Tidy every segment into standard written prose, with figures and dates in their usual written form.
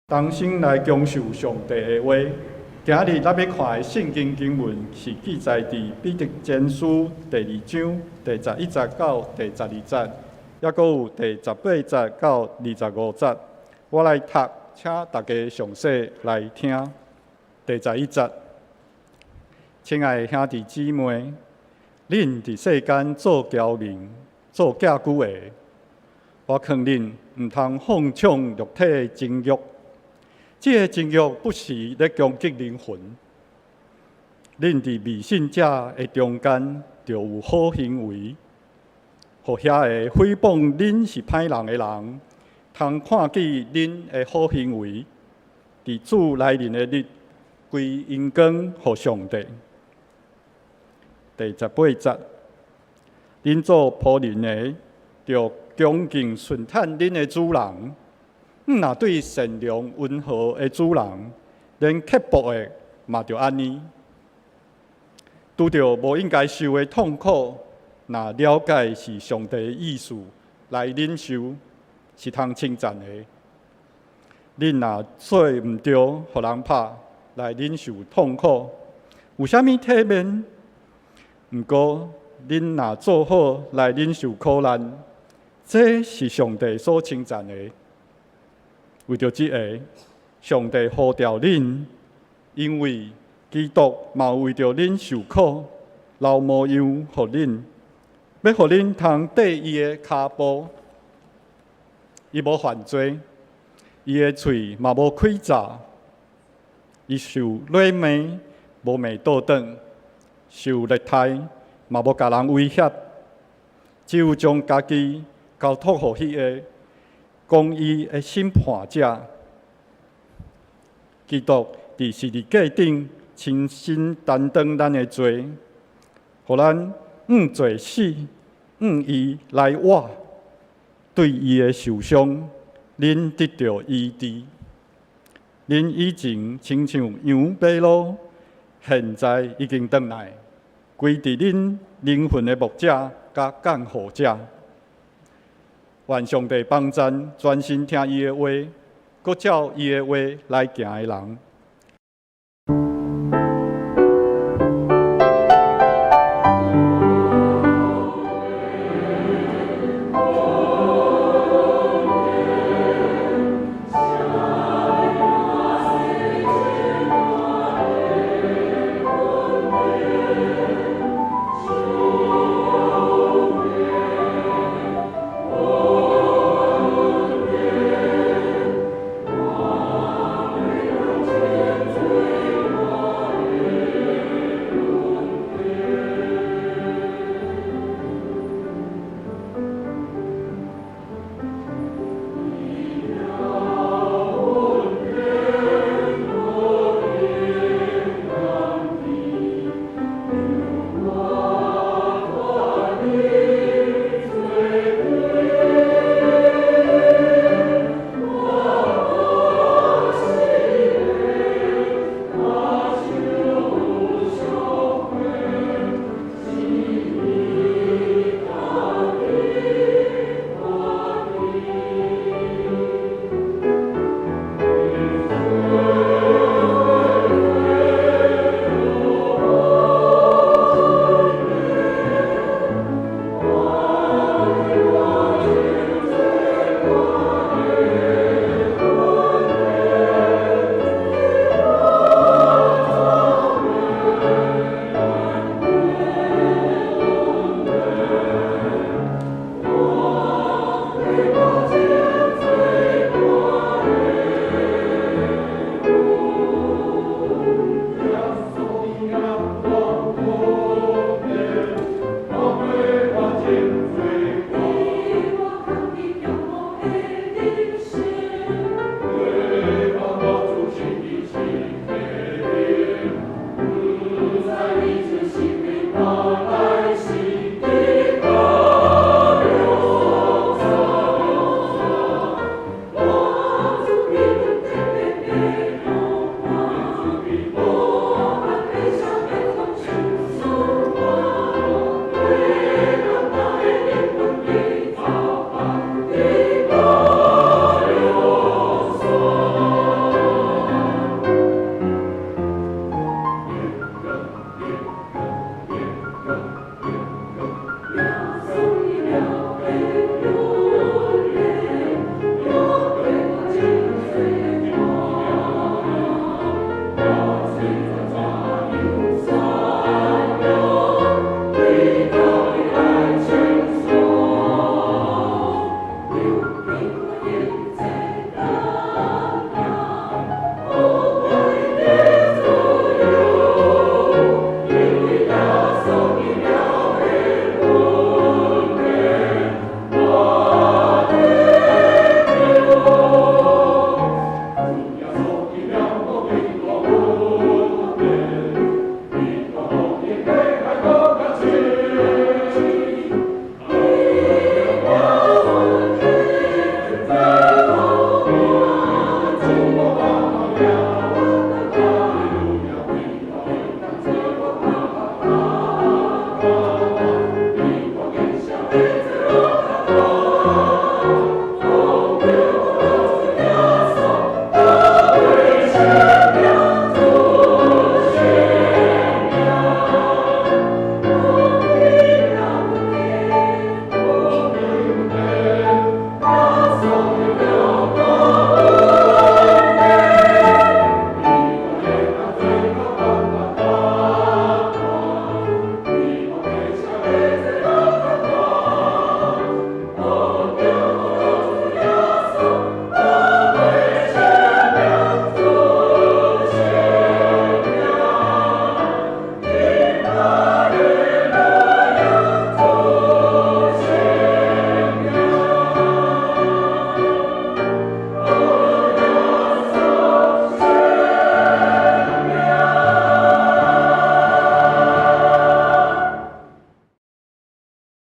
同心来恭受上帝的话。今日咱要看的圣经经文是记载伫彼得前书第2章第11节到第12节，也阁有第18节到25节。我来读，请大家详细来听。第11节，亲爱的兄弟姊妹，恁伫世间做骄民、做寄居的，我劝恁毋通放纵肉体的情欲。这个情欲不是咧攻击灵魂，恁伫未信者的中间就有好行为，互遐个诽谤恁是歹人的人，通看见恁的好行为，伫主来临的日归因光互上帝。第18节，恁做仆人的，就恭敬顺趁恁的主人。若对善良温和的主人，连刻薄的嘛就安尼。拄着无应该受的痛苦，若了解是上帝的意思来忍受，是通称赞的。恁若做毋对，互人拍来忍受痛苦，有啥物体面？毋过恁若做好来忍受苦难，这是上帝所称赞的。为着这个，上帝呼召恁，因为基督嘛为着恁受苦，留模样互恁，要互恁通缀伊的骹步。伊无犯罪，伊的喙嘛无开闸，伊受勒骂，无骂倒转，受虐待嘛无甲人威胁，只有将家己交托互迄个公义的审判者。基督伫十字架顶亲身担当咱的罪，互咱罪死，伊来活，对伊的受伤，恁得到医治。恁以前亲像羊背路，现在已经转来，归伫恁灵魂的牧者甲监护者。愿上帝帮咱专心听伊的话，搁照伊的话来行的人。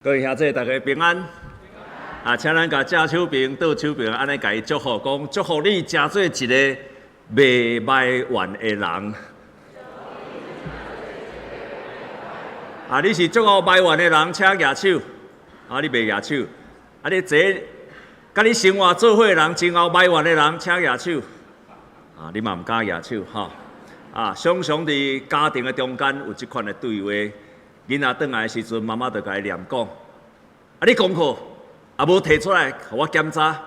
各位兄弟，大家平安。啊，请咱甲正手边、倒手边安尼甲伊祝福，讲祝福你成做一个袂卖完的人。啊，你是祝福卖完的人，请举手。啊，你袂举手。啊，你坐，甲你生活做伙的人，真后卖完的人，请举手。啊，你嘛毋敢举手吼。啊，常常伫家庭的中间有即款的对话。囡仔转来的时阵，妈妈就甲伊念讲：啊，你功课也无摕出来，互我检查。啊，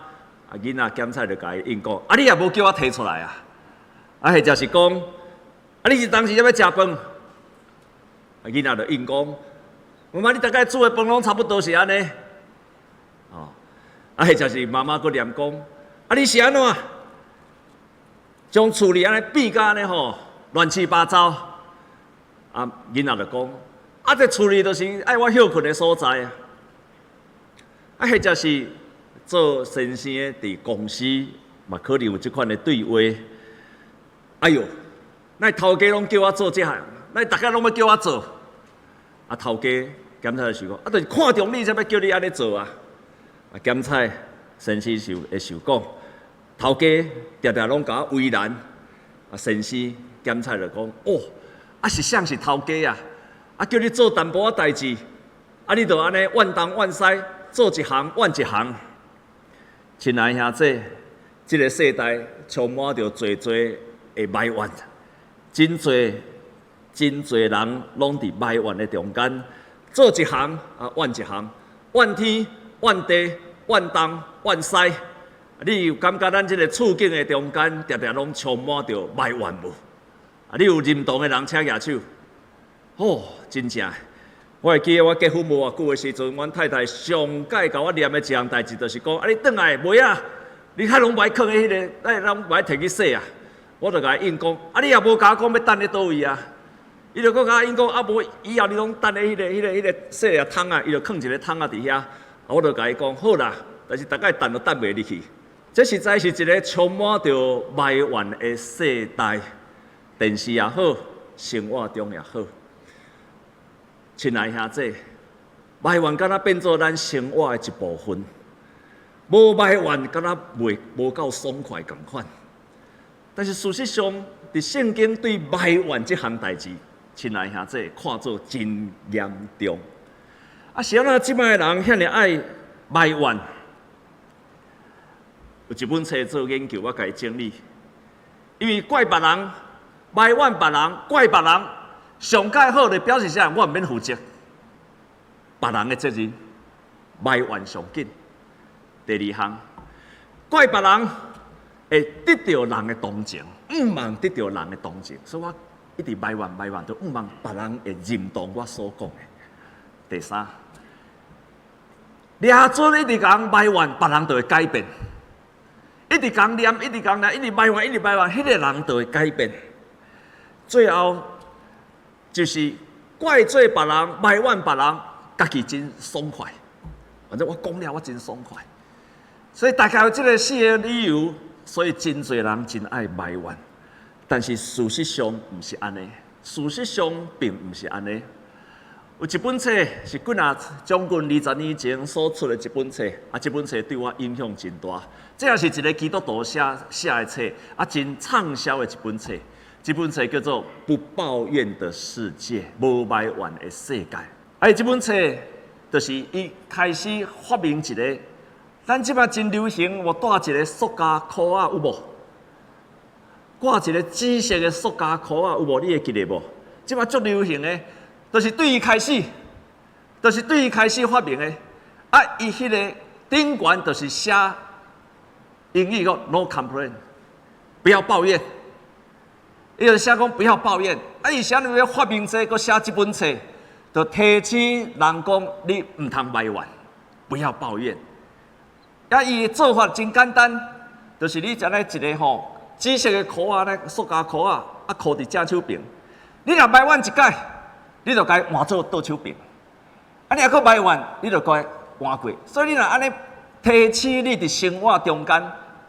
囡仔检查就甲伊应讲：啊，你也无叫我摕出来啊！啊，或者是讲：啊，你是当时要食饭？啊，囡仔就应讲：妈妈，你大概煮的饭拢差不多是安尼。哦，啊，或者是妈妈佫念讲：啊，你是安怎？将厝里安尼变甲安尼吼，乱七八糟。啊，囡仔就讲。啊，这厝里就是爱我休困的所在啊！啊，或者是做先生的伫公司，嘛可能有即款的对话。哎哟，那头家拢叫我做这项，那大家拢要叫我做。啊，头家检查就讲，啊，就是看中你才要叫你安尼做啊！啊，检查先生就会想讲，头家常常拢甲我为难。啊，先生检查就讲，哦，啊是像是头家啊！啊，叫你做淡薄仔代志，啊，你就安尼万东万西，做一行万一行。亲爱兄弟，这个世代充满着侪的埋怨，真侪人拢伫埋怨的中间，做一行啊万一行，怨天怨地怨东怨西。你有感觉咱这个处境的中间，常常拢充满着埋怨无？啊，你有认同的人请举手。哦，真正，我会记得我结婚无偌久的时阵，阮太太上届甲我念的一项代志，就是讲，啊，你转来袂啊？你遐拢歹囥喺迄个，拢歹摕去洗啊？我就甲伊应讲，啊，你也无甲我讲要等咧倒位啊？伊就搁甲我应讲，啊无，以后你拢等咧迄个洗啊桶啊，伊就囥一个桶啊伫遐。啊，我就甲伊讲，好啦，但是大概等都等袂入去。这实在是一个充满着埋怨的世代，电视也好，生活中也好。亲爱兄弟，埋怨敢若变做咱生活的一部分，无埋怨敢若无够爽快共款。但是事实上，伫圣经对埋怨这项代志，亲爱兄弟看作真严重。啊，是安怎即摆人遐尔爱埋怨？有一本册做研究，我甲伊整理，因为怪别人、埋怨别人、怪别人。上界好的表示啥？我毋免负责，别人的责任，埋怨上紧。第二项，怪别人会得到人的同情，毋望得到人的同情，所以我一直埋怨，就毋望别人会认同我所讲的。第三，掠准一直讲埋怨，别人就会改变。一直讲念，一直埋怨，迄个人就会改变。最后。就是怪罪别人、埋怨别人，家己真爽快。反正我讲了，我真爽快。所以大家有这个四个理由，所以真侪人真爱埋怨。但是事实上毋是安尼，事实上并毋是安尼。有一本册是几啊将近20年前所出的一本册，啊，这本册对我影响真大。这也是一个基督徒写的册，啊，真畅销的一本册。这本册叫做《不抱怨的世界》，无埋怨的世界。这本册就是伊开始发明一个，咱即摆真流行，我带一个塑胶裤啊，有无？挂一个紫色的塑胶裤啊，有无？你会记得无？即摆足流行的，就是对伊开始发明的。啊，伊迄个顶悬就是写英语讲 “No complain”， 不要抱怨。伊就写讲不要抱怨，啊！伊啥物要发明这个写这本册，就提醒人讲你唔通埋怨，不要抱怨。啊，伊的做法真简单，就是你将来一个吼紫色的裤啊，塑胶裤啊，啊裤伫正手边，你若埋怨一摆，你就该换做倒手边。啊，你若搁埋怨，你就该换过。所以你若安尼提醒你伫生活中间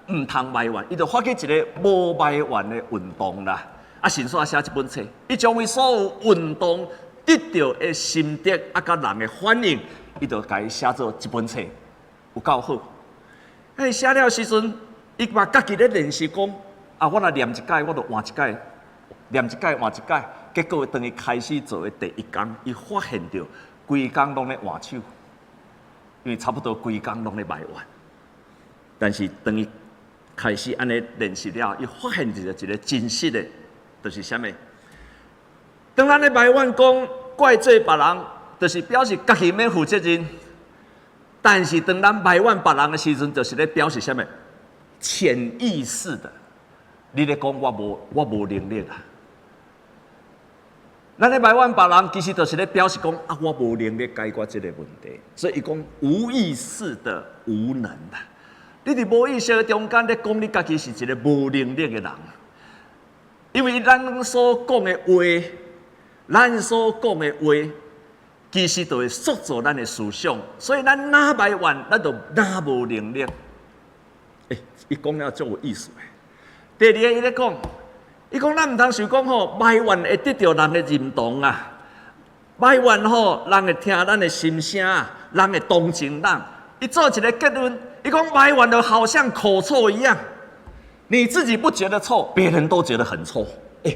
唔通埋怨，伊就发起一个无埋怨的运动啦。啊，神煞写一本册，伊将伊所有运动得到的心得啊，甲人的反应，伊就甲伊写做一本册，有够好。写了时阵，伊嘛家己咧练习讲，我若念一解，我就换一解，念一解换一解。结果当伊开始做的第一天，伊发现到规工拢咧换手，因为差不多规工拢咧卖完。但是当伊开始安尼练习了，伊发现一个真实的，就是啥物？当咱咧埋怨讲怪罪别人，就是表示家己免负责任。但是当咱埋怨别人的时阵，就是咧表示啥物？潜意识的，你咧讲我无能力啊。咱咧埋怨别人，其实就是咧表示讲我无能力解决这个问题。所以伊讲无意识的无能啊。你伫无意识的中间咧讲，你家己是一个无能力的人，因为咱所讲的话，其实就会塑造咱的思想，所以咱哪埋怨，咱就哪无能力。伊讲了足有意思的。第二个，伊咧讲，伊讲咱毋通想讲吼，埋怨会得到人的认同啊，埋怨吼，人会听咱的心声啊，人会同情咱。伊做一个结论。伊讲埋怨的好像口臭一样，你自己不觉得臭，别人都觉得很臭。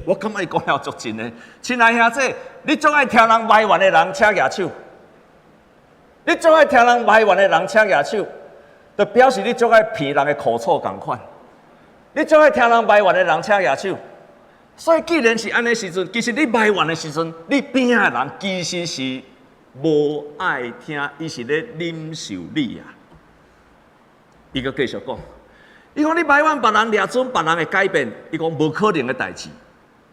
我感觉伊讲了足真的。亲爱兄弟，你总爱听人埋怨的人请举手，你总爱听人埋怨的人请举手，就表示你总爱闻人的口臭同款。你总爱听人埋怨的人请举手，所以既然是安尼时阵，其实你埋怨的时阵，你边的人其实是无爱听，伊是咧忍受你啊。伊阁继续讲，伊讲你埋怨别人，掠准别人会改变，伊讲无可能的代志，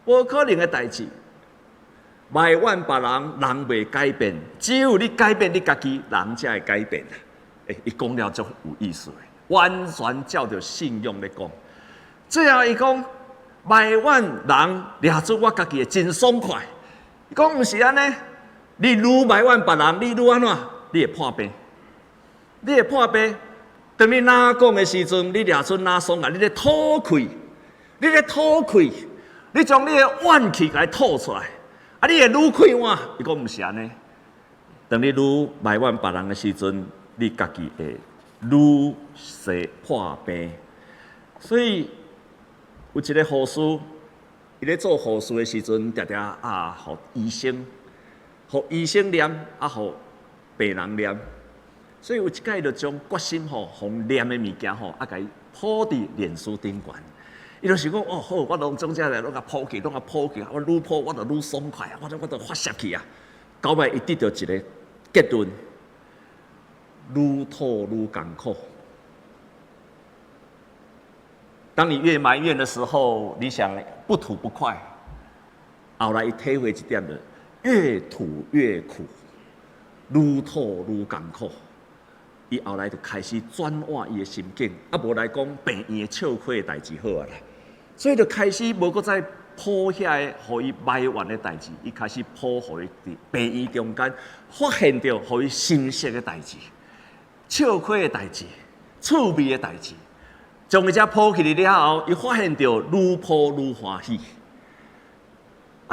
无可能的代志。埋怨别人，人袂改变，只有你改变你家己，人才会改变。伊讲了足有意思的，完全照着信用咧讲。最后伊讲埋怨人，掠准我家己会真爽快。伊讲毋是安尼，你愈埋怨别人，你愈安怎？你会破病，你会破病。当你哪讲的时阵，你掠出哪爽啊！你咧吐气，你将你的怨气给吐出来，你会愈快活。伊讲毋是安尼。当你愈埋怨别人的时阵，你家己会愈生破病。所以有一个护士，伊咧做护士的时阵，常常互医生念，互病人念。所以有一届就将决心互念的物件甲伊铺伫脸书顶悬。伊就想讲好，我拢总只来拢甲铺起，我愈铺我就愈爽快，我就发泄去啊。到尾伊得到一个结论：愈吐愈艰苦。当你越埋怨的时候，你想不吐不快。后来伊体会一点了，越吐越苦，愈吐愈艰苦。伊后来就开始转换伊的心境，无来讲病院的笑亏的代志好啊啦，所以就开始无搁再铺遐个，互伊埋怨的代志，伊开始铺互伊伫病院中间发现到互伊心息的代志、笑亏的代志、趣味的代志，将伊只铺起了后，伊发现到愈铺愈欢喜。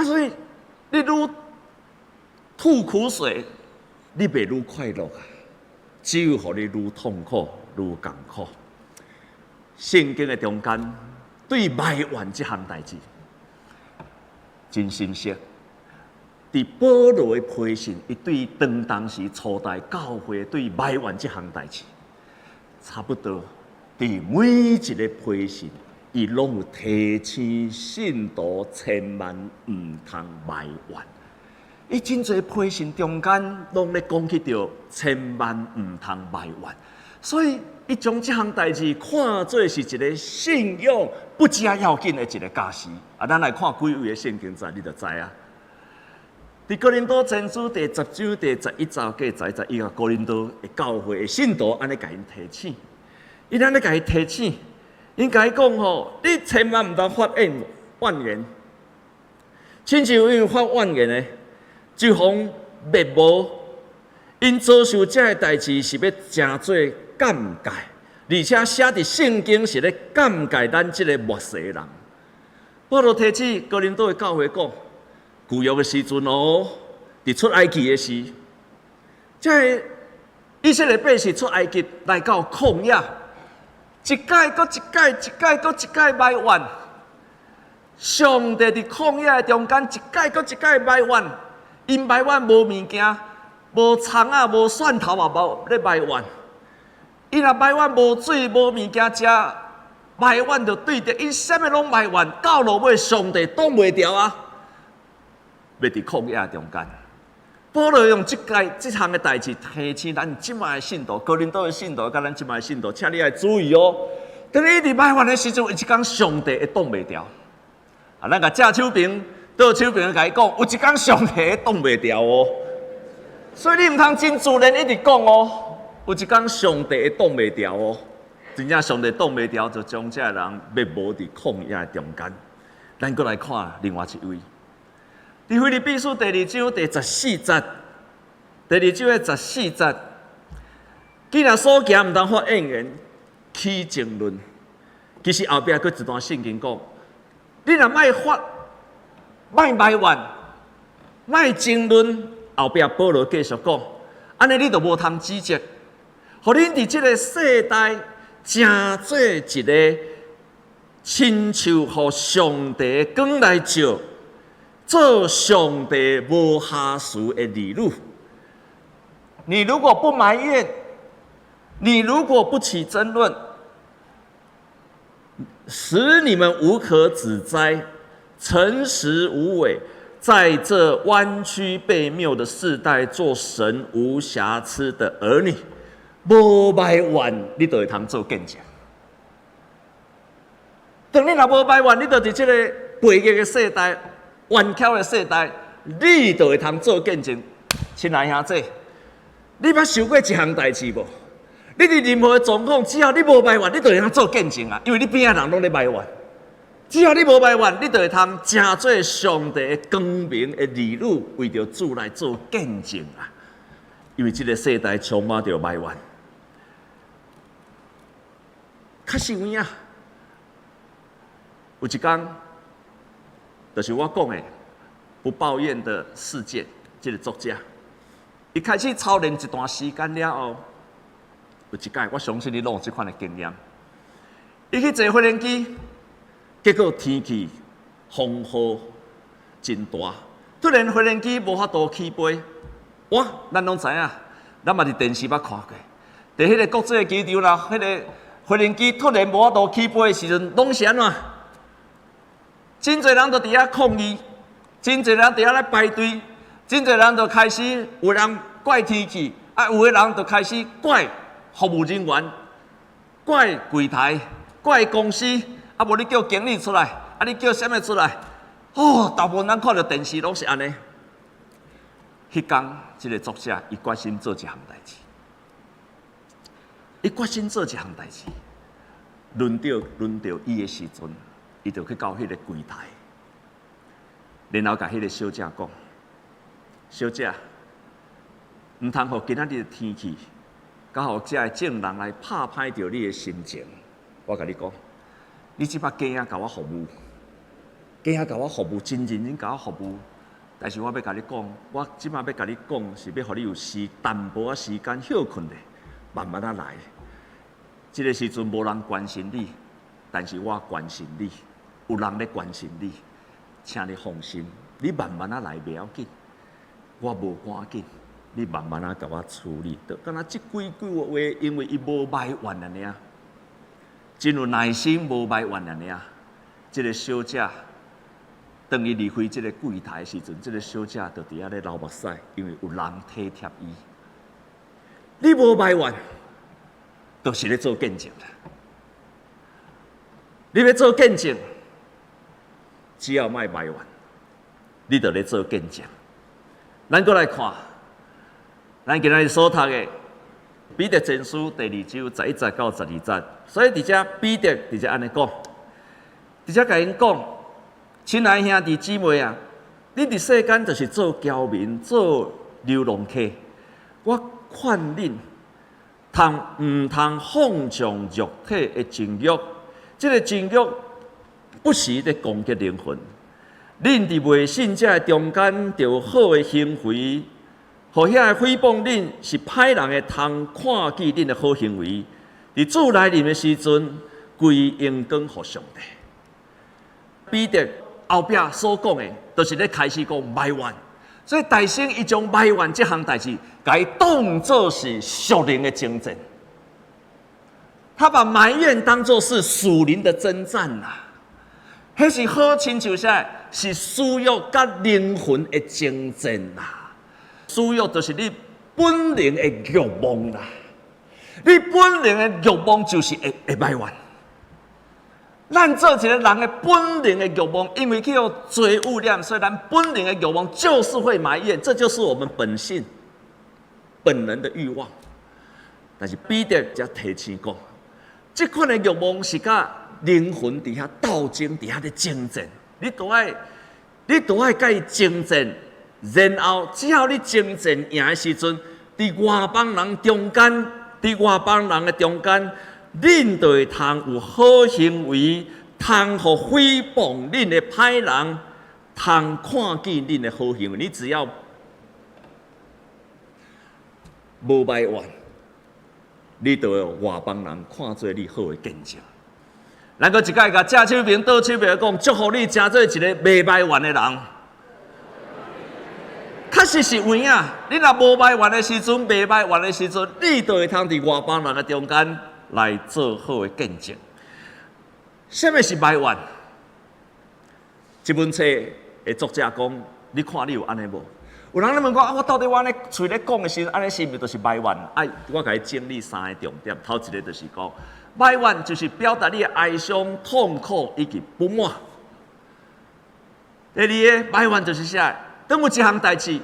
所以你愈吐苦水，你袂愈快乐啊！只有互你愈痛苦、愈艰苦。圣经的中间对埋怨这项代志真深刻。伫保罗的批信，伊对当时初代教会对埋怨这项代志，差不多伫每一个批信，伊拢有提醒信徒千万毋通埋怨。伊真侪批信中间拢咧讲起着千万毋通埋怨，所以伊将这项代志看做是一个信用不加要紧的一个假事。咱来看几位的圣经节，你就知啊。伫哥林多前书第10章第11章计11个哥林多的教会的信徒安尼甲因提醒，伊安尼甲伊提醒，因甲伊讲你千万毋通发怨言，亲像因发怨言的。就方灭无，因遭受这个代志是要真做鉴戒，而且写伫圣经是咧鉴戒咱这个末世的人。保罗提醒哥林多的教会讲，旧约的时阵伫出埃及的时，这以色列百姓出埃及来到旷野，一届搁一届，一届搁一届埋怨。上帝伫旷野中间，一届搁一届埋怨，因埋怨无物件，无葱啊，无蒜头啊，无咧埋怨。伊若埋怨无水，无物件食，埋怨就对着因啥物拢埋怨，到落尾上帝挡袂牢啊！要伫旷野中间，保罗用即项的代志提醒咱即卖的信徒，哥林多的信徒，甲咱即卖的信徒，请你来注意哦。当你一直埋怨的时阵，有一天上帝会挡袂牢。啊，咱甲正手边倒手边甲伊讲，有一天上帝会挡袂牢哦。所以你毋通真自然一直讲哦，有一天上帝会挡袂牢哦。真正上帝挡袂牢，就将这人灭无伫旷野中间。咱过来看另外一位。伫腓立比书第2章第14节，第2章的14节，既然所行毋通发怨言、起争论，其实后壁佫一段圣经讲，你若莫发、莫埋怨、莫争论，后壁保罗继续讲，安尼你就无通指责，互恁伫即个世代成做一个亲像互上帝光来照。做上帝无下属的儿女，你如果不埋怨，你如果不起争论，使你们无可指摘，诚实无伪，在这弯曲悖谬的世代，做神无瑕疵的儿女，无埋怨，你就会通做见证。当你若无埋怨，你就伫这个悖逆的世代。弯曲的世代，你就会通做见证。亲爱兄弟，你捌想过一项代志无？你伫任何的状况，只要你无埋怨，你就会通做见证啊！因为你边仔人拢咧埋怨。只要你无埋怨，你就会通成做上帝的光明的儿女，为着主来做见证啊！因为这个世代充满着埋怨。较实有影，有一天。就是我讲的不抱怨的事件，这个作者，一开始操练一段时间了后，有一届我相信你拢有这款的经验。伊去坐飞轮机，结果天气风雨真大，突然飞轮机无法度起飞。哇，咱拢知影，咱嘛伫电视捌看过，伫迄个国际的机场啦，迄个飞轮机突然无法度起飞的时阵，拢是安怎？真侪人都伫遐抗议，真侪人伫遐来排队，真侪人就开始有人怪天气，有的人就开始怪服务人员，怪柜台，怪公司，无你叫经理出来，你叫啥物出来？哦，大部分人看到电视拢是安尼。迄天，这个作者伊决心做一项代志，伊决心做一项代志，轮到伊的时阵。伊就去到迄个柜台，然后甲迄个小姐讲：“小姐，毋通互今仔日的天气，甲互遮个证人来拍歹着你的心情。我甲你讲，你即摆加甲我服务，加甲我服务，真认真甲我服务。但是我要甲你讲，我即摆要甲你讲，是要互你有淡薄仔时间休困咧，慢慢啊来。即个时阵无人关心你，但是我关心你。”有人咧关心你，请你放心，你慢慢啊来袂要紧，我无赶紧，你慢慢啊甲我处理。就敢若即几句话，因为伊无埋怨安尼啊，真有耐心无埋怨安尼啊。即个小姐，当伊离开即个柜台时阵，即个小姐就伫遐咧流目屎，因为有人体贴伊。你无埋怨，就是咧做见证啦。你要做见证。只要莫埋怨，你就咧做见证。咱过来看，咱今日所读的《彼得前书》第2章11节到12节。所以伫遮彼得伫遮安尼讲，伫遮甲因讲：亲爱兄弟姊妹啊，你伫世间就是做侨民、做流浪客。我劝恁，毋通放纵肉体的情欲，这个情欲。不时咧攻击灵魂，恁伫未信者中间，着好的行为互遐个诽谤恁是歹人的通看见恁的好行为，伫主来临的时阵，归荣光互上帝。彼得后壁所讲的，就是咧开始讲埋怨，所以大圣伊将埋怨这项代志，甲伊当作是属灵的征战。他把埋怨当作是属灵的征战啦，迄是好亲像啥？是私欲甲灵魂的征战啦。私欲就是你本能的欲望啦，你本能的欲望就是会埋怨。咱做一个人的本能的欲望，因为去有罪污染，所以咱本能的欲望就是会埋怨，这就是我们本性、本能的欲望。但是彼得则提醒讲，这款的欲望是甲灵魂伫遐斗争，伫遐咧征战，你都爱甲伊征战，然后只要你征战赢的时阵，伫外邦人中间，伫外邦人的中间。恁就会通有好行为，通互诽谤恁的歹人，通看见恁的好行为。你只要无埋怨，你就会外邦人看做你好的见证。咱搁一摆甲正手边、倒手边讲，祝福你成做一个袂埋怨的人。确实是有影，你若无埋怨的时阵，袂埋怨的时阵，你就会通伫外邦人的中间。来做好的见证。什么是埋怨？这本册的作者讲，你看你有安尼无？有人咧问我，我到底我安尼嘴咧讲的时候，安尼是毋是就是埋怨？我甲伊整理3个重点。头一个就是讲，埋怨就是表达你的哀伤、痛苦以及不满。第二个埋怨就是啥？当有一项代志，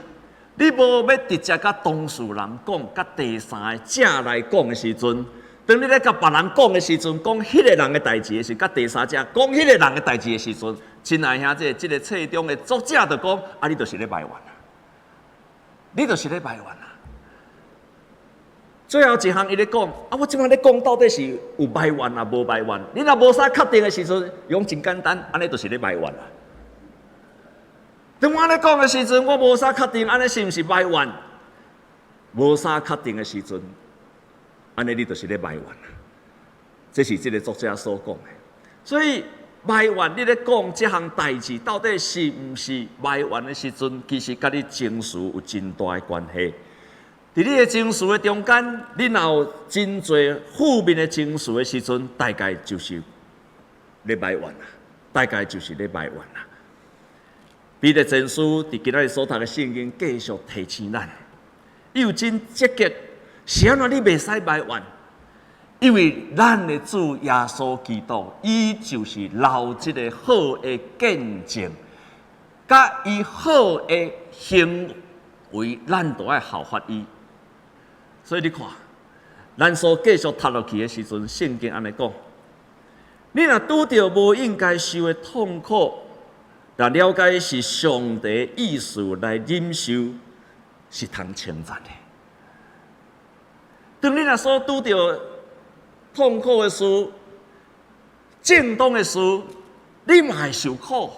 你无要直接甲当事人讲，甲第三个者来讲的时阵。当你咧甲别人讲的时阵，讲迄个人的代志的时候，甲第三者讲迄个人的代志的时阵，亲爱兄弟，这个册中的作者就讲，你就是咧埋怨啊，你就是咧埋怨啊。最后一项伊咧讲，我即摆咧讲到底是有埋怨啊，无埋怨？你若无啥确定的时阵，用真简单，安尼就是咧埋怨啊。当我咧讲的时阵，我无啥确定，安尼是毋是埋怨？无啥确定的时阵。安尼你就是咧埋怨啊，这是这个作者所讲的。所以埋怨你咧讲这项代志，到底是毋是埋怨的时阵，其实甲你情绪有真大的关系。伫你的情绪的中间，你若有真侪负面的情绪的时阵，大概就是咧埋怨啊，大概就是咧埋怨啊。彼得前书伫今仔日所读的圣经，继续提醒咱，伊有真积极。是安怎你袂使埋怨？因为咱的主耶稣基督，伊就是留一个好的见证，甲伊好的行为，咱都要效法伊。所以你看，咱所继续读落去的时阵，圣经安尼讲：你若拄着无应该受的痛苦，若了解是上帝意思来忍受，是通称赞的。当你若所拄着痛苦的事、正当的事，你嘛会受苦。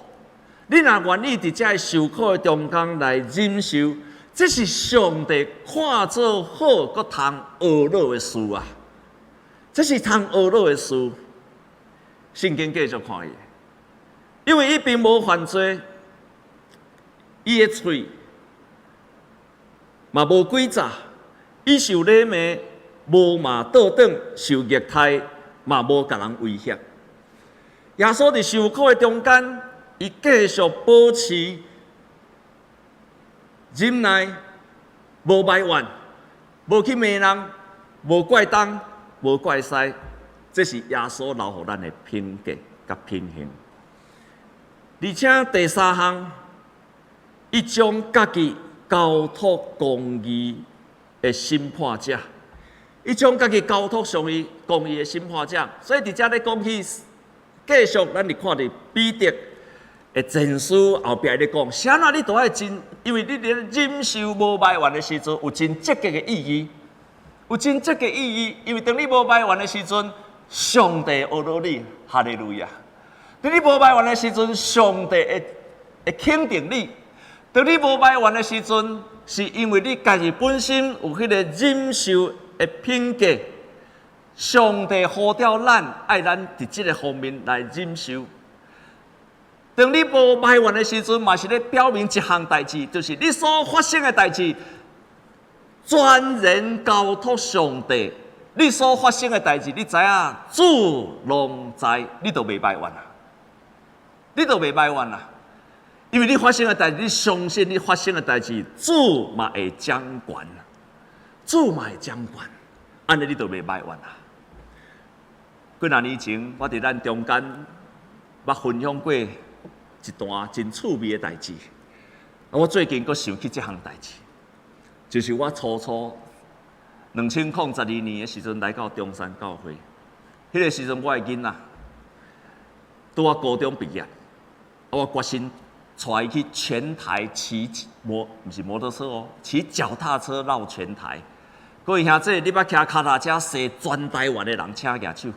你若愿意伫这受苦的中间来忍受，这是上帝看做好，搁通学乐的事啊！这是通学乐的事。圣经继续看伊，因为伊并无犯罪，伊的嘴嘛无诡诈，伊受勒骂。无嘛倒转受虐待，嘛无甲人威胁。耶稣伫受苦的中间，伊继续保持忍耐，无埋怨，无去骂人，无怪东，无怪西。这是耶稣留予咱的品格甲品行。而且第三项，伊将家己交托公义的审判者。伊将家己交托上于公义的审判者，所以伫遮咧讲起，继续咱就看到彼得的前书后壁咧讲，啥那你都爱真，因为你咧忍受无埋怨的时阵，有真积极的意义，有真积极的意义。因为当你无埋怨的时阵，上帝学到你，哈利路亚！当你无埋怨的时阵，上帝会肯定你。当你无埋怨的时阵，是因为你家己本身有迄个忍受的品格。上帝呼召咱，爱咱伫即个方面来忍受。当你无埋怨的时阵，嘛是咧表明一项代志，就是你所发生的代志，全然交托上帝。你所发生的代志，你知影主拢知，你就袂埋怨啦。你就袂埋怨啦，因为你发生的代志，你相信你发生的代志，主嘛会掌管，主嘛会掌管，安尼你就袂埋怨啦。几多年前，我伫咱中间捌分享过一段真趣味的代志。我最近阁想起这项代志，就是我初2012年的时阵来到中山教会。迄个时阵，我的囡仔拄我高中毕业，我决心带伊去全台骑不是摩托车哦，骑脚踏车绕全台。各位兄弟，你捌骑脚踏车踅全台湾的人车举手？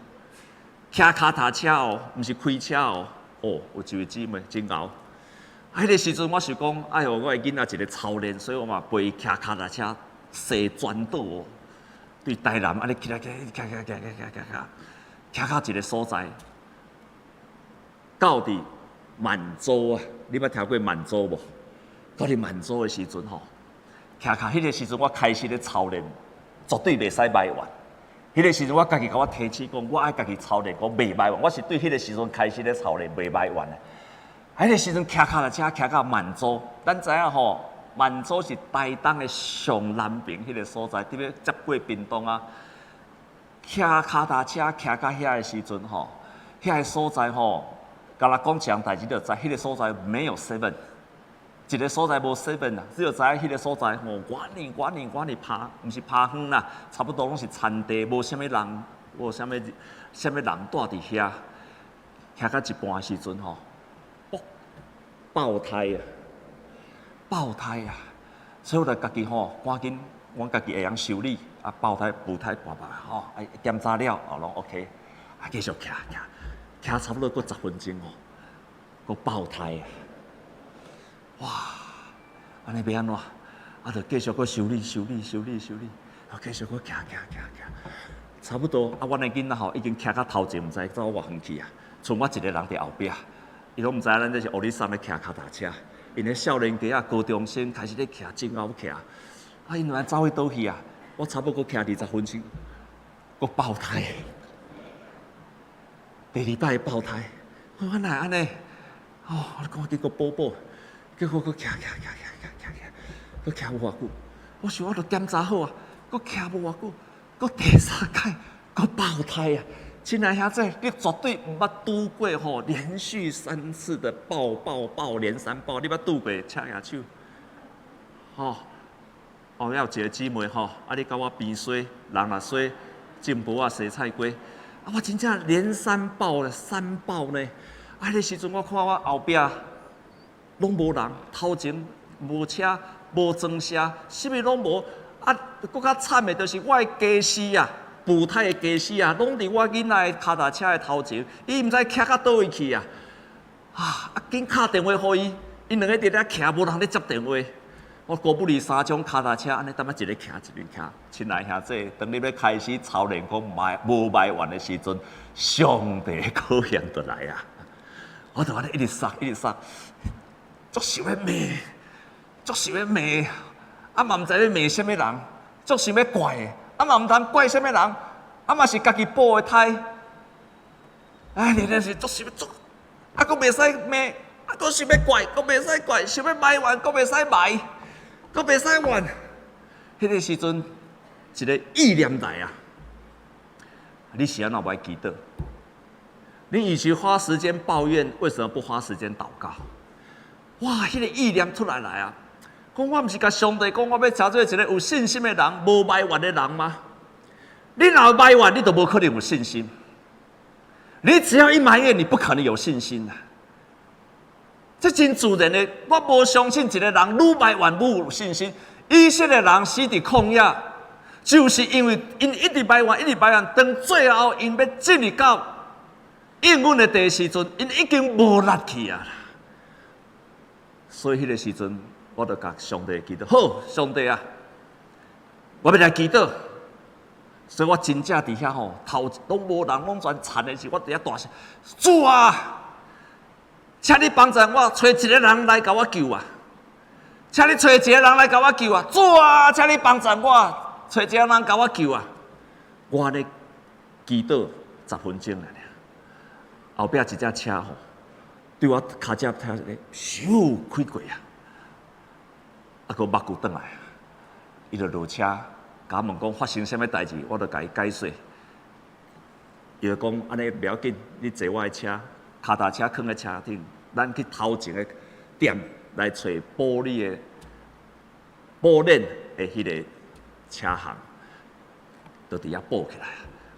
骑脚踏车哦，毋是开车哦。哦，有一位姊妹真牛。迄个时阵，我想讲，哎呦，我的囡仔一个操练，所以我嘛陪伊骑脚踏车踅全岛哦，对台南安尼骑到一个所在，到伫满洲啊！你捌听过满洲无？到伫满洲的时阵吼，迄个时阵我开始咧操练，绝对袂使埋怨。迄个时阵，我家己甲我提醒讲，我爱家己操练，我袂埋怨。我是对迄个时阵开始咧操练，袂埋怨的。迄个时阵骑脚踏车骑到满洲，咱知影吼，满洲是台东的上南边迄个所在，伫要接过屏东啊。骑脚踏车骑到遐的时阵吼，遐个所在吼，甲咱讲一项代志就知，迄个所在没有 7， 一个所在无 7啊，只有知影迄个所在吼，远哩爬，毋是爬远啦，差不多拢是田地，无啥物人，无啥物人住伫遐。骑到一半的时阵吼，爆胎啊！所以我就家己吼，赶紧，我家己会晓修理，啊，爆胎、补胎、拔吼，啊，检查了，哦，拢 OK， 啊，继续骑，差不多过10分钟哦，过爆胎啊！哇，安尼要安怎？啊，就继续过修理，啊，继续过骑，差不多啊，阮的囡仔吼已经骑到头前，毋知走偌远去啊，剩我一个人伫后壁。伊拢毋知影咱这是乌里山咧骑脚踏车，因咧少年家啊、高中生开始咧骑，真敖骑。啊，因两走去倒去啊？我差不多骑20分钟，佫爆胎。第2摆爆胎，我哪会安尼？哦，我赶紧佫补，结果佫骑，佫骑无偌久。我想我著检查好啊，佫骑无偌久，佫第3摆佫爆胎啊！亲爱兄弟，你绝对毋捌拄过吼，连续3次的爆，连三爆，你捌拄过车牙手？吼，后有一个姊妹吼，啊，你甲我边洗，人若洗，进步啊洗菜瓜，啊，我真正连3爆咧，3爆呢。啊，迄个时阵我看我后壁拢无人，头前无车，无装车，啥物拢无。啊，佫较惨的，就是我的家私啊。补胎的家私啊，拢伫我囡仔的脚踏车的头前，伊毋知骑到倒位去啊！啊，紧敲电话互伊，因两个伫咧骑，无人咧接电话。我果不离3种脚踏车，安尼等下一个骑一边骑。亲爱兄弟，当你要开始操练讲无埋怨的时阵，上帝考验就来啊！我就安尼一直杀，足想要骂，啊嘛毋知要骂啥物人，足想要怪的。啊嘛毋通怪啥物人，啊嘛是家己补的胎。哎，真是足想要足，啊，佫袂使骂，啊，佫想要怪，佫袂使怪，想要埋怨，佫袂使埋，佫袂使怨。迄个时阵，一个意念来啊！你是安怎袂祈祷？你与其花时间抱怨，为什么不花时间祷告？哇，迄个意念出来啊！讲我毋是甲上帝讲，我要找做一个有信心的人，无埋怨的人吗？你若有埋怨，你就无可能有信心。你只要一埋怨，你不可能有信心啊！这真自然的，我无相信一个人愈埋怨愈有信心。以色列人死伫旷野，就是因为因一直埋怨，当最后因要进入到应允的地时阵，因已经无力气啊！所以迄个时阵。我就甲上帝祈祷，好，上帝啊，我要来祈祷。所以我真正伫遐吼，头拢无人，拢全惨的是我伫遐大声，主啊，请你帮助我，找一个人来甲我救啊！请你找一个人来甲我救啊！主啊，请你帮助我，找一个人甲我救啊！我咧祈祷10分钟了，后壁一只车吼，对我脚脚睇咧，咻开过啊！啊，个目睭转来，伊就落车。甲问讲发生什么代志，我就甲伊解释。伊就讲安尼不要紧，你坐我的车，脚踏车放在车顶，咱去头前的店来找玻璃的布链的迄个车行，就伫遐补起来。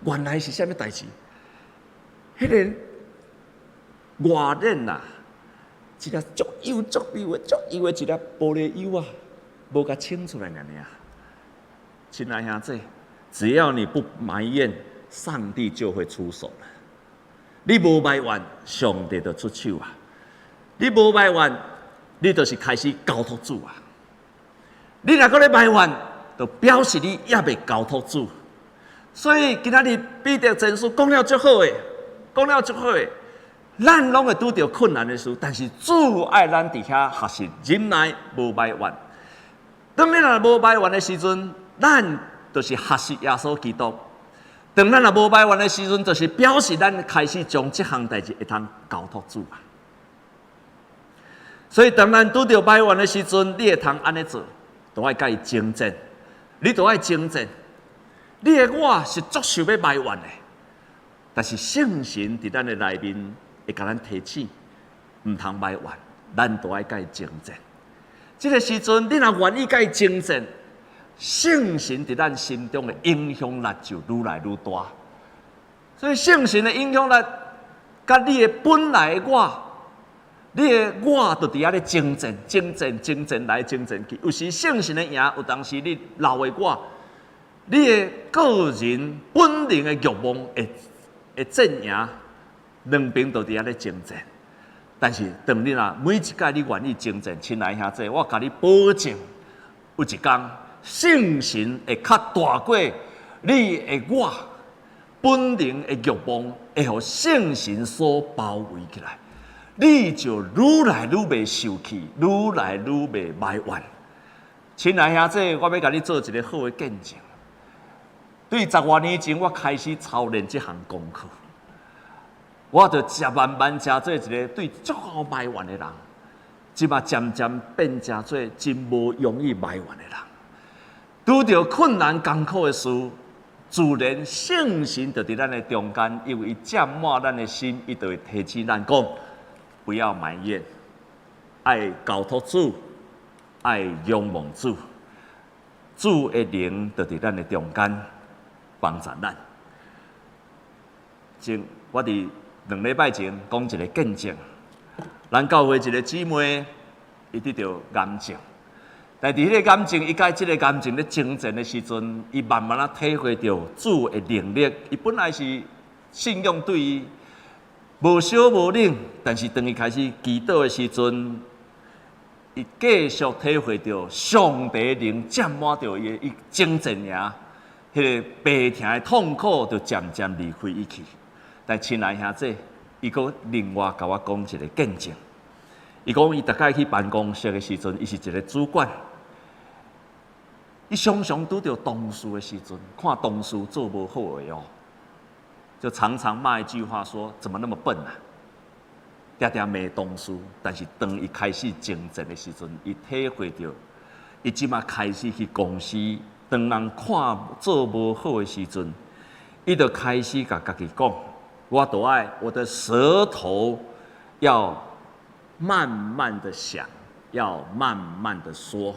原来是什么代志？迄个外链啊，一粒足幼的、一粒玻璃幼啊，无甲清出来尔。亲爱兄弟，只要你不埋怨，上帝就会出手了。你无埋怨，上帝就出手啊！你无埋怨，你就是开始交托主啊！你若搁咧埋怨，就表示你也未交托主。所以今仔日彼得前书讲了足好诶，咱拢会拄着困难的事，但是主爱咱伫遐学习忍耐，无埋怨。当你若无埋怨的时阵，咱就是学习耶稣基督。当咱若无埋怨的时阵，就是表示咱开始将这项代志会通交托主啊。所以当咱拄着埋怨的时阵，你会通安尼做，都爱甲伊争战。你都爱争战。你的我是足想要埋怨的，但是圣神伫咱的内面会甲咱提醒，唔通埋怨，咱都爱甲伊争战。这个时阵，你若愿意甲伊争战，圣神伫咱心中的影响力就愈来愈大。所以圣神的影响力，甲你的本来的我，你的我就伫遐咧争战来争战去。有时圣神的赢，有当时你老的我，你的个人本能的欲望会战赢，两边都伫遐咧争战。但是当你若每一届你愿意争战，亲爱兄弟，我甲你保证，有一天圣神会较大过你的我本能的欲望，会互圣神所包围起来，你就愈来愈袂受气，愈来愈袂埋怨。亲爱兄弟，我要甲你做一个好的见证。对10多年前，我开始操练这项功课。我就慢慢成做一个对足够埋怨的人，即嘛渐渐变成做真无容易埋怨的人。拄着困难艰苦的事，自然圣神就伫咱的中间，因为伊占满咱的心，伊就会提醒咱讲，不要埋怨，爱交托主，爱仰望主，主的灵就伫咱的中间帮助咱。我伫2礼拜前讲一个见证，咱教会一个姊妹，伊得着癌症，但伫迄个癌症，伊甲即个癌症咧征战的时阵，伊慢慢体会到主的能力。伊本来是信仰对伊无小无冷，但是当伊开始祈祷的时阵，伊继续体会到上帝灵占满着伊，伊征战赢，迄个病痛的痛苦就渐渐离开伊去。但亲爱兄弟，伊阁另外甲我讲一个见证。伊讲伊逐摆去办公室的时阵，伊是一个主管。伊常常拄着同事的时阵，看同事做无好的哦，就常常骂一句话说：“怎么那么笨啊？”常常骂同事。但是当伊开始征战的时阵，伊体会到，伊即马开始去公司，当人看做无好的时阵，伊就开始甲家己讲。我都爱我的舌头要慢慢的想，要慢慢的说。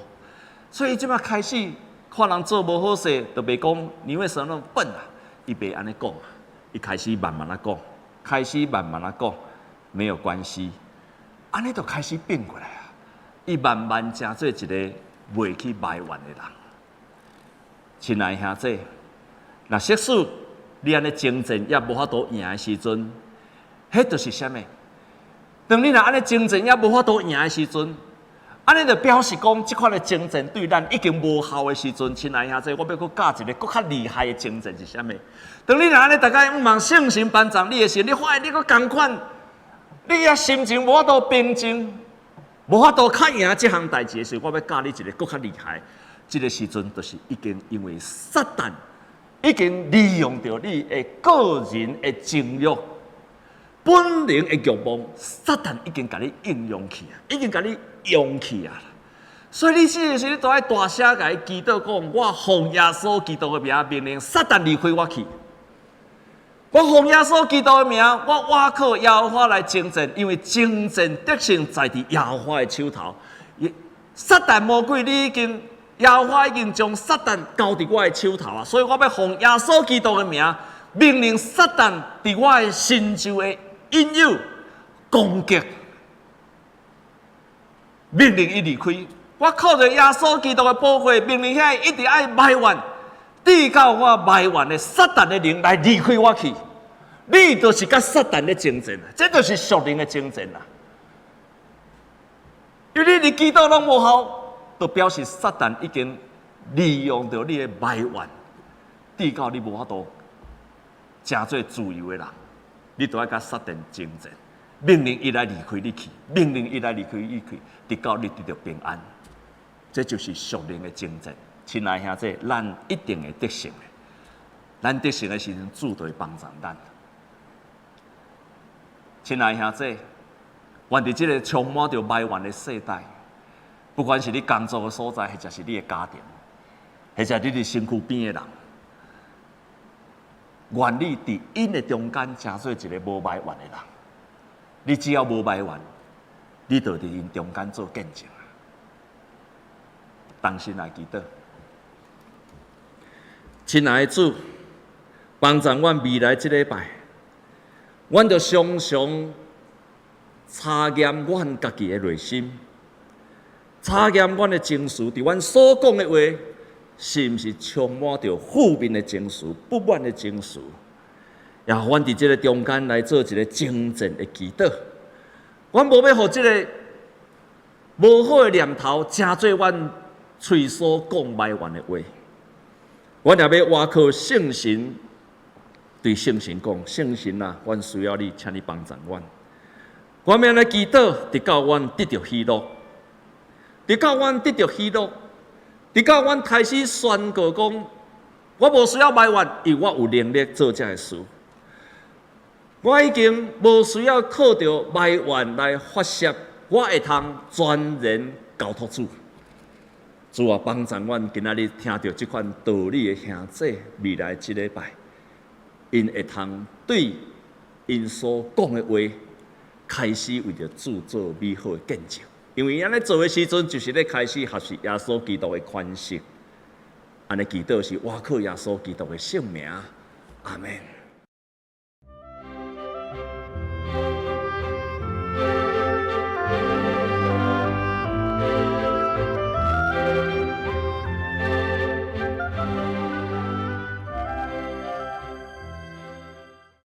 所以即摆开始看人做无好势，就袂讲你为什么那么笨啊？伊袂安尼讲啊，伊开始慢慢的讲，没有关系，安尼就开始变过来啊。伊慢慢成做一个袂去埋怨的人。亲爱兄弟，那即使你安尼征战也无法度赢的时阵，迄就是啥物？当你若安尼征战也无法度赢的时阵，安尼就表示讲，即款的精神对咱已经无效的时阵，亲爱兄弟，我要搁教一个搁较厉害的精神是啥物？当你若安尼，大家毋茫信心班长，你的时候，你发现你搁共款，你也心情无法度平静，无法度较赢即项代志的时候，我要教你一个搁较厉害。即个时阵，就是已经因为撒旦已经利用着你的个人的情欲、本能的欲望，撒旦已经甲你应用去啊，已经甲你用去啊。所以你这个时你都爱大声甲伊祈祷讲：我奉耶稣基督的名命令撒旦离开我去。我奉耶稣基督的名，我倚靠耶和华来征战，因为征战得胜在伫耶和华的手头。撒旦魔鬼，你已经。耶和华已经将撒旦交伫我的手头啊，所以我要奉耶稣基督的名，命令撒旦伫我的心周的引诱、攻击，命令伊离开。我靠着耶稣基督的保护，命令遐一直爱埋怨，抵到我埋怨的撒旦的灵来离开我去。你就是甲撒旦的征战，这就是属灵的征战啊！因为你连祈祷拢无效。就表示撒旦已经利用着你的埋怨，抵到你无法度真做自由的人，你都要甲撒旦征战，命令伊来离开你去，命令伊来离开你去，直到你得到平安。这就是属灵的征战。亲爱兄弟，咱一定会得胜的。咱得胜的时阵，主就会帮助咱。亲爱兄弟，愿伫这个充满着埋怨的世代。不管是你工作的所在，或者是你的家庭，或者你伫身躯边的人，愿你伫因的中间，成做一个无埋怨的人。你只要无埋怨，你就伫因中间做见证啊！同心来祈祷，亲爱的主，帮助阮未来这礼拜，阮就常常查验阮家己的内心。查验阮的情绪，伫阮所讲的话，是毋是充满着负面的情绪、不满的情绪？也阮伫这个中间来做一个精进的祈祷。阮无要互这个无好的念头，成做阮嘴所讲埋怨的话。阮也要倚靠圣神，对圣神讲：圣神啊，阮需要你，请你帮助阮。阮要来祈祷，直到阮得到喜乐。直到阮得到喜乐，直到阮开始宣告讲，我无需要埋怨，因为我有能力做这个事。我已经无需要靠着埋怨来发泄，我会通全然交托主。主啊，帮助阮今仔日听到这款道理的兄弟，未来这礼拜，因会通对因所讲的话，开始为着主做美好的见证。因为安尼做的时阵，就是咧开始学习耶稣基督的款式。安尼祈祷是倚靠耶稣基督的圣名，阿门。